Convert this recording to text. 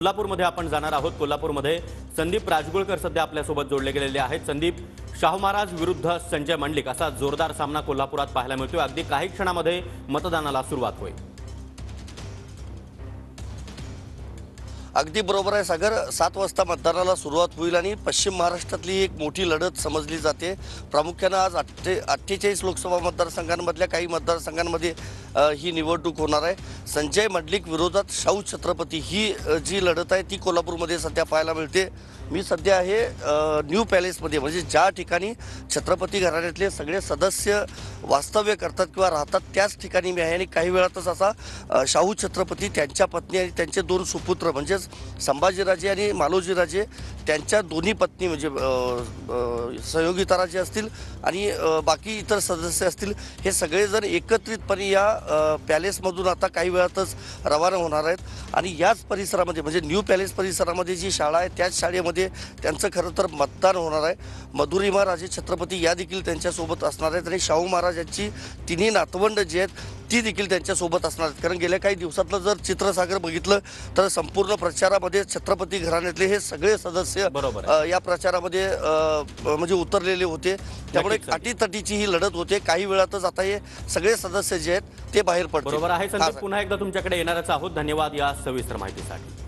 कोल्हापूरमध्ये आपण जाणार आहोत। कोल्हापूरमध्ये संदीप राजगुळकर सध्या आपल्यासोबत जोडले गेलेले आहेत। संदीप, शाहू महाराज विरुद्ध संजय मंडलिक असा जोरदार सामना कोल्हापुरात पाहायला मिळतोय। अगदी काही क्षणामध्ये मतदानाला सुरुवात होईल। अगदी बरोबर आहे सागर। 7 वाजता मतदानाला सुरुवात होईल आणि पश्चिम महाराष्ट्रातली एक मोठी लढत समजली जाते। प्रामुख्याने आज 48 लोकसभा मतदारसंघांमधल्या काही मतदारसंघांमध्ये ही निवडणूक होणार आहे। संजय मंडलिक विरोधात शाहू छत्रपती ही जी लढत आहे ती कोल्हापूरमध्ये सध्या पाहायला मिळते। मी सध्या आहे न्यू पॅलेसमध्ये, म्हणजे ज्या ठिकाणी छत्रपती घराण्यातले सगळे सदस्य वास्तव्य करतात किंवा राहतात त्याच ठिकाणी मी आहे। आणि काही वेळातच असा शाहू छत्रपती, त्यांच्या पत्नी आणि त्यांचे 2 सुपुत्र म्हणजेच संभाजीराजे आणि मालोजीराजे, त्यांच्या दोन्ही पत्नी म्हणजे संयोगिताराजे असतील आणि बाकी इतर सदस्य असतील, हे सगळेजण एकत्रितपणे या पॅलेसमधून आता काही वेळातच रवाना होणार आहेत। आणि याच परिसरामध्ये म्हणजे न्यू पॅलेस परिसरामध्ये जी शाळा आहे त्याच शाळेमध्ये त्यांचं खरं तर मतदान होणार आहे। मधुरिमा राजे छत्रपती या देखील त्यांच्यासोबत असणार आहेत आणि शाहू महाराजांची तिन्ही नातवंड जी आहेत ती देखील त्यांच्यासोबत असणार आहेत। कारण गेल्या काही दिवसातलं जर चित्रसागर बघितलं तर संपूर्ण प्रचारामध्ये छत्रपती घराण्यातले हे सगळे सदस्य या प्रचारामध्ये म्हणजे उतरलेले होते। त्यामुळे अटीतटीची ही लढत होते। काही वेळातच आता हे सगळे सदस्य जे आहेत ते बाहेर पडतील। बरोबर आहे संदीप, पुन्हा एकदा तुमच्याकडे येणारच आहोत। धन्यवाद या सविस्तर माहितीसाठी।